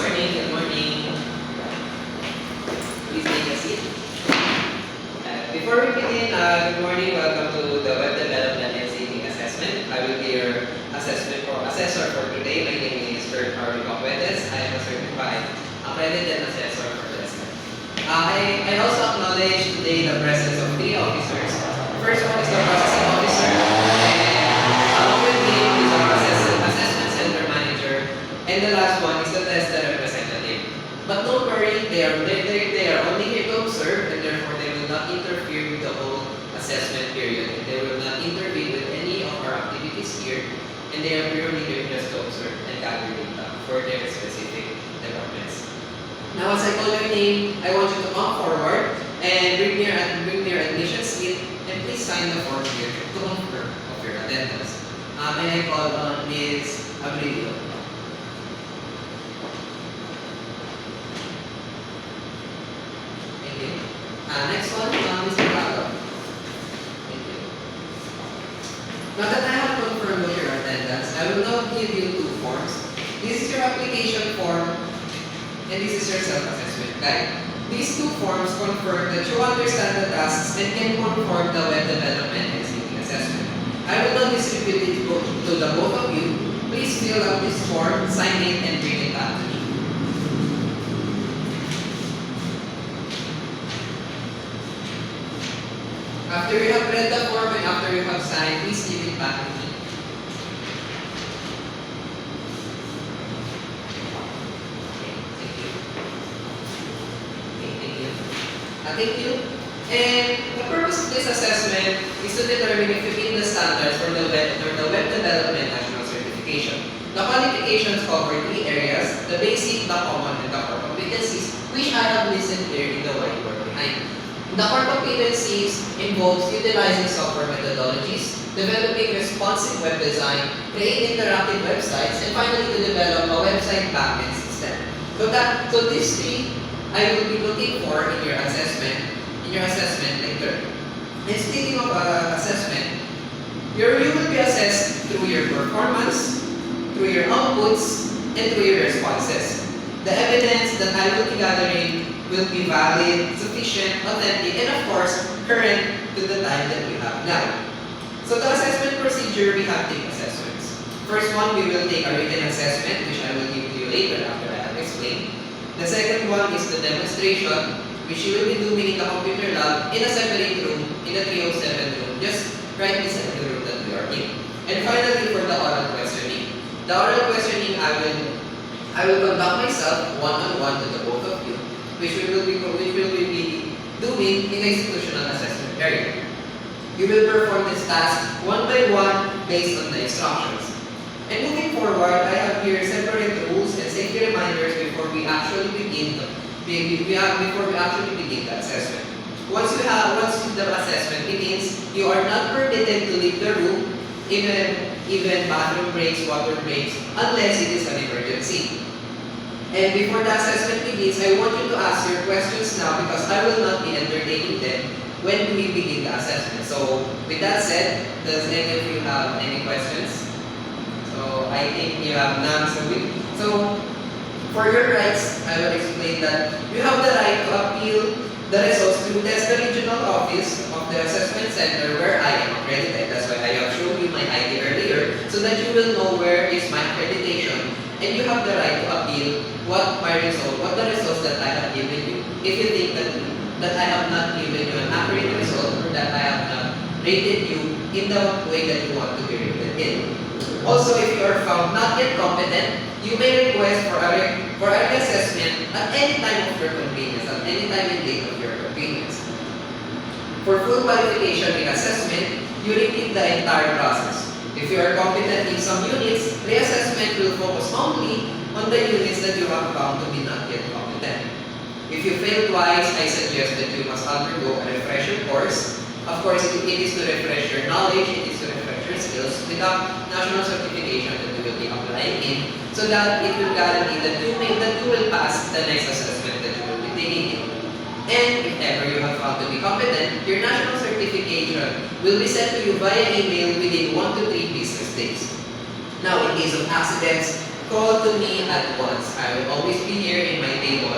morning. Good morning. Please take a seat. Before we begin, good morning. Welcome to the Web Development and Seeking Assessment. I will be your assessor for today. My name is Kurt Harvey Pacuetes. I am a certified accredited assessor for this. I also acknowledge today the presence of three officers. First one is the processing officer, and along with me is our assessment center manager, and the last one is the tester representative. But don't worry, they are only here to observe, and therefore they will not interfere with the whole assessment period. And they will not intervene with any of our activities here, and they are purely here just to observe and gather data for their specific departments. Now, as I call your name, I want you to come forward and bring your admission slip, and please sign the form here to confirm of your attendance. May I call on Ms. Abrilio? Thank you. Next one, Mr. Carlo. Thank you. Now that I have confirmed your attendance, I will now give you two forms. This is your application form, and this is your self-assessment guide. These two forms confirm that you understand the tasks and can perform the web development and seeking assessment. I will now distribute it to the both of you. Please fill out this form, sign it, and bring it back to me. After you have read the form and after you have signed, please give it back to me. Thank you. And the purpose of this assessment is to determine if you meet the standards for the web development national certification. The qualifications cover three areas: the basic, the common, and the core competencies, which I have listed here in the whiteboard behind. The core competencies involves utilizing software methodologies, developing responsive web design, create interactive websites, and finally to develop a website backend system. So these three I will be looking for in your assessment later. And speaking of assessment, you will be assessed through your performance, through your outputs, and through your responses. The evidence that I will be gathering will be valid, sufficient, authentic, and of course, current to the time that we have now. So the assessment procedure, we have three assessments. First one, we will take a written assessment, which I will give to you later after I have explained. The second one is the demonstration, which you will be doing in the computer lab in a separate room, in the 307 room, just right beside the room that we are in. And finally, for the oral questioning. The oral questioning, I will conduct myself one-on-one to the both of you, which we will be doing in the institutional assessment area. You will perform this task one by one based on the instructions. And moving forward, I have here separate rules and safety reminders before we actually begin the assessment. Once the assessment begins, you are not permitted to leave the room, even bathroom breaks, water breaks, unless it is an emergency. And before the assessment begins, I want you to ask your questions now because I will not be entertaining them when we begin the assessment. So with that said, does any of you have any questions? So I think you have none. So for your rights, I will explain that you have the right to appeal the results to the regional office of the assessment center where I am accredited. That's why I have shown you my ID earlier, so that you will know where is my accreditation, and you have the right to appeal the results that I have given you. If you think that I have not given you an accurate result, or that I have not rated you in the way that you want to be rated in. Also, if you are found not yet competent, you may request for a reassessment at any time of your convenience, at any time and date of your convenience. For full qualification reassessment, you repeat the entire process. If you are competent in some units, reassessment will focus only on the units that you have found to be not yet competent. If you fail twice, I suggest that you must undergo a refresher course. Of course, it is to refresh your knowledge, it is to refresh your skills with a national certification that you will be applying in, so that it will guarantee that you will pass the next assessment that you will be taking in. And if ever you have found to be competent, your national certification will be sent to you via email within 1 to 3 business days. Now, in case of accidents, call to me at once. I will always be here in my table,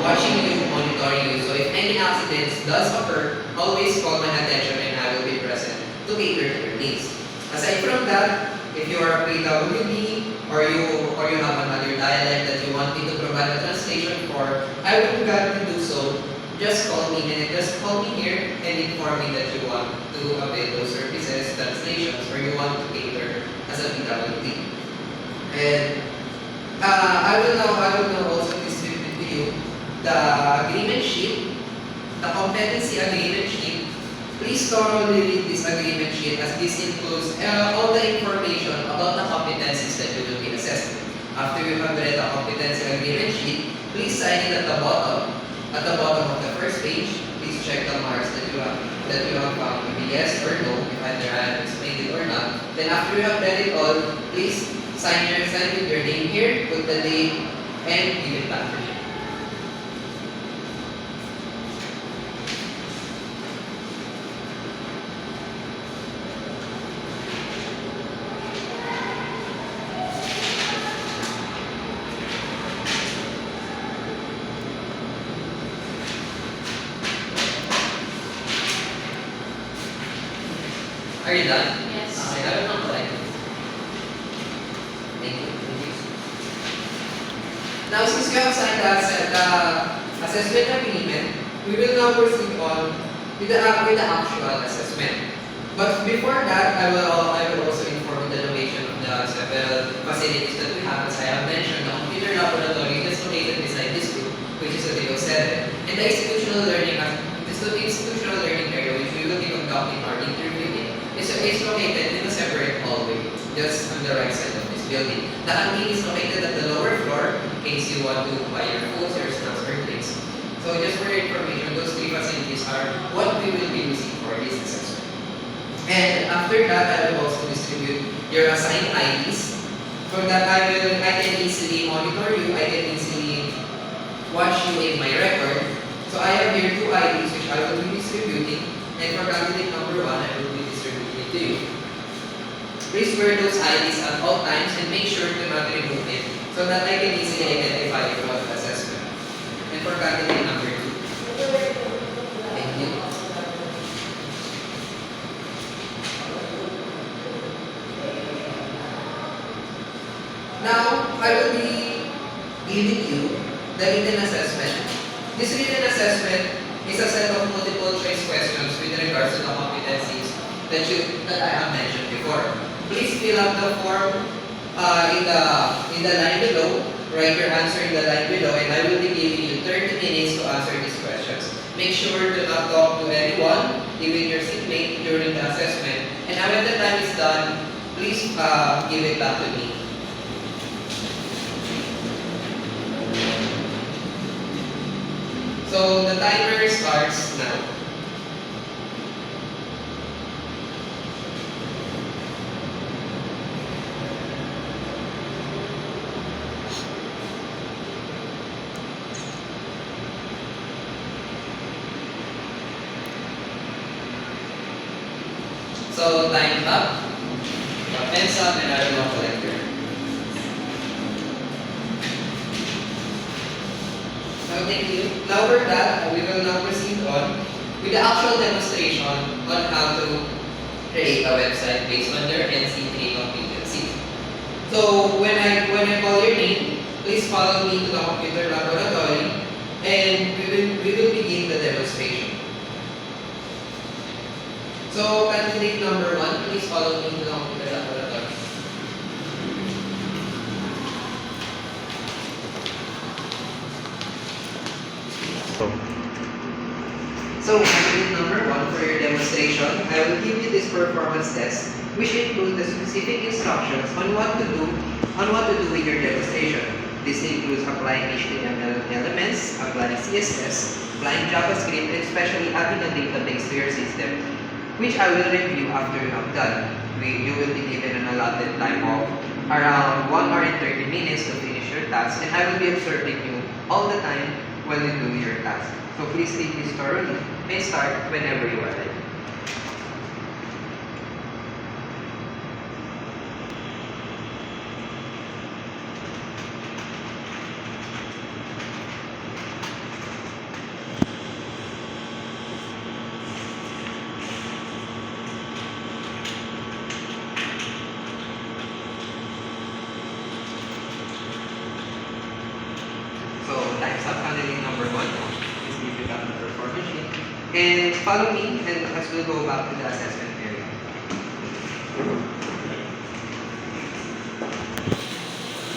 watching you, monitoring you. So if any accidents does occur, always call my attention and I will be present to cater to your needs. Aside from that, if you are a PWD or you have another dialect that you want me to provide a translation for, I will gladly do so. Just call me here and inform me that you want to avail those services, translations, or you want to cater as a PWD. And I will now also distribute to you the agreement sheet, the competency agreement sheet. Please thoroughly read this agreement sheet as this includes all the information about the competencies that you will be assessed. After you have read the competency agreement sheet, please sign it at the bottom. At the bottom of the first page, please check the marks that you have found to be yes or no, if either I have explained it or not. Then after you have read it all, please sign with your name here, put the date, and give it back to me. Are you done? Yes. Okay, I will not collect it. Thank you. Now, since you have signed the assessment agreement, we will now proceed on with the actual assessment. But before that, I will also inform the location of the several facilities that we have. As I have mentioned, the computer laboratory is located beside this group, which is the DO7, and the institutional learning area, which we will be conducting our interview in, is located in a separate hallway, just on the right side of this building. The canteen is located at the lower floor in case you want to buy your foods, your snacks, or drinks. So just for your information, those three facilities are what we will be using for this assessment. And after that, I will also distribute your assigned IDs. From that, I can easily monitor you, I can easily watch you in my record. So I have here two IDs which I will be distributing, and for candidate number 1, I will be distributing it to you. Please wear those IDs at all times and make sure to not remove it so that I can easily identify you throughout the assessment. And for candidate number 2. Thank you. Now, I will be giving you the written assessment. This written assessment is a set of multiple choice questions with regards to the competencies that I have mentioned before. Please fill out the form in the line below. Write your answer in the line below, and I will be giving you 30 minutes to answer these questions. Make sure to not talk to anyone, even your seatmate, during the assessment. And when the time is done, please give it back to me. So the timer starts now. So time up, pens up, and I will now collect your. Thank you. Now for that, we will now proceed on with the actual demonstration on how to create a website based on your NC3 competency. So when I call your name, please follow me to the computer laboratory, and we will begin the demonstration. So candidate number 1, please follow me to the computer laboratory. So, candidate number 1, for your demonstration, I will give you this performance test, which includes the specific instructions on what to do with your demonstration. This includes applying HTML elements, applying CSS, applying JavaScript, and especially adding a database to your system, which I will review after you have done. You will be given an allotted time of around 1 hour and 30 minutes to finish your task, and I will be observing you all the time while you do your task. So please take this thoroughly. May start whenever you are ready. And follow me, and as we'll go back to the assessment area.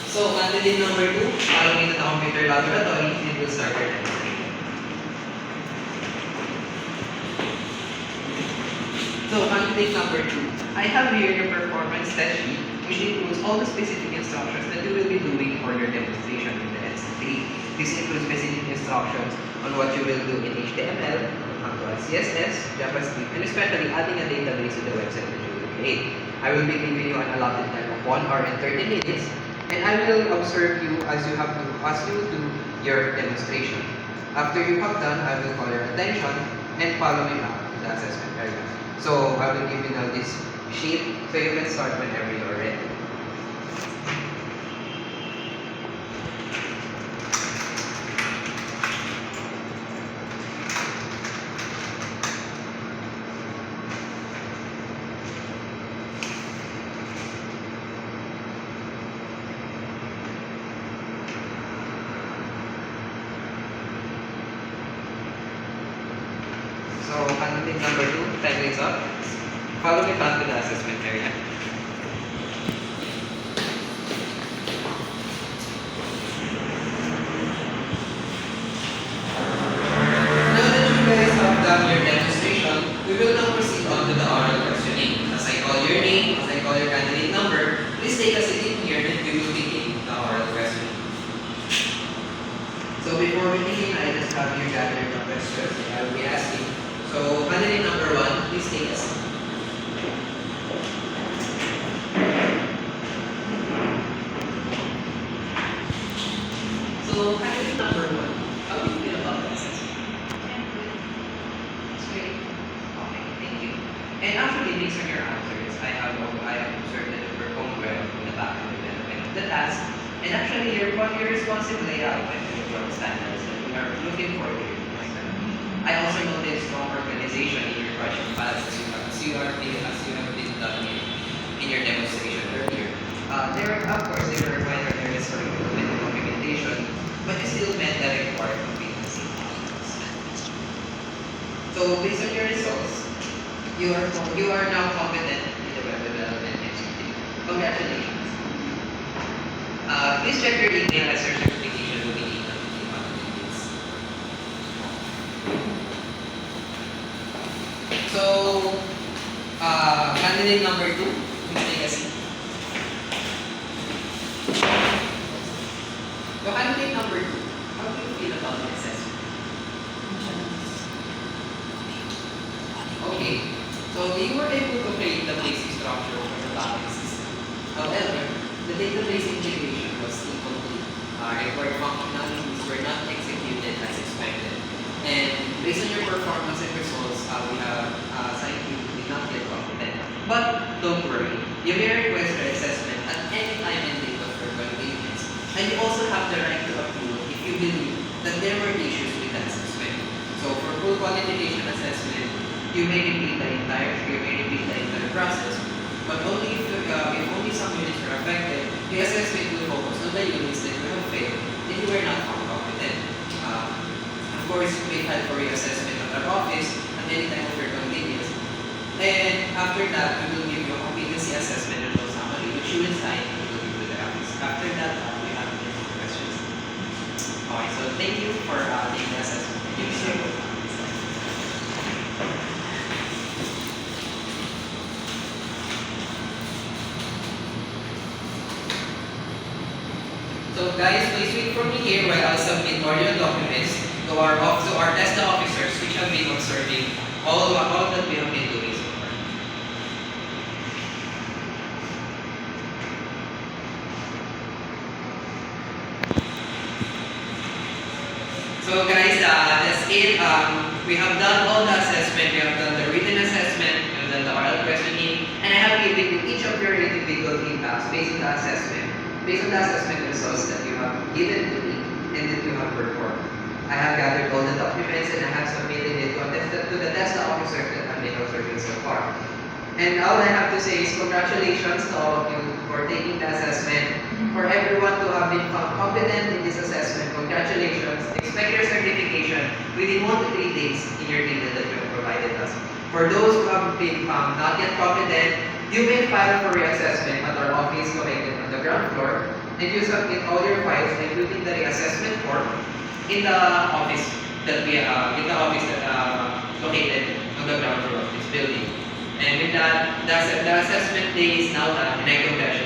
So, candidate number 2, follow me to the computer laboratory, and we'll start our demonstration. So, candidate number 2, I have here your performance test sheet, which includes all the specific instructions that you will be doing for your demonstration in the NC3. This includes specific instructions on what you will do in HTML, CSS, JavaScript, and especially adding a database to the website that you will create. I will be giving you an allotted time of 1 hour and 30 minutes, and I will observe you as you do your demonstration. After you have done, I will call your attention and follow me back to the assessment area. So I will give you now this sheet, so you can start whenever you are ready. So, candidate number 2, time is up. Follow me back to the assessment area. Now that you guys have done your demonstration, we will now proceed on to the oral questioning. As I call your name, as I call your candidate number, please take a seat in here and we will begin the oral questioning. So before we begin, I just have here gathered the questions that I will be asking. So, candidate number 1, please take a seat. So, candidate number 1, how do you feel about the assessment? It's great. Okay, thank you. And actually, based on your answers, I have observed that you performed well in the back end development of the task. And actually, your responsive layout and your standards that we are looking for here. I also noticed strong organization in your question files as you have been done in your demonstration earlier. Of course, there were minor areas for improvement in documentation, but you still met the required competency. So, based on your results, you are now competent in the web development executive. Congratulations. Please check your email as your certification will be emailed to you on details. So, candidate number 2, please take a seat. So, candidate number 2, how do you feel about the assessment? Okay, so you were able to create the basic structure for the backend system. However, the database integration was incomplete. Required functionalities were not executed as expected. And based on your performance and results, we have assigned you did not get competent. But don't worry, you may request your assessment at any time and date of your convenience. And you also have the right to approve if you believe that there were issues with the assessment. So for full qualification assessment, you may repeat the entire process. But only if only some units were affected, the assessment will focus on the units that you have failed if you were not found competent. Of course, you may file for reassessment at our office at any time of your convenience. And after that, we will give you a competency assessment result summary, which you will sign and we will give to the office. After that, we have any more questions. Okay, so thank you for taking the assessment. Thank you. So guys, please wait for me here while I'll submit all your documents to our test officers, which have been observing all that we have been doing so far. So guys, that's it. We have done all the assessment. We have done the written assessment. We have done the oral questioning, and I have given you each of your individual feedbacks based on the assessment results that you have given to me and that you have performed. I have gathered all the documents and I have submitted it to the test officer that have been observing so far. And all I have to say is congratulations to all of you for taking the assessment, for for everyone to have been found competent in this assessment. Congratulations. Expect your certification within 1 to 3 days in your email that you have provided us. For those who have been found not yet competent, you may file for reassessment at our office located on the ground floor, and you submit all your files, including the reassessment form, in the office that located on the ground floor of this building. And with that, the assessment day is now done, and I congratulate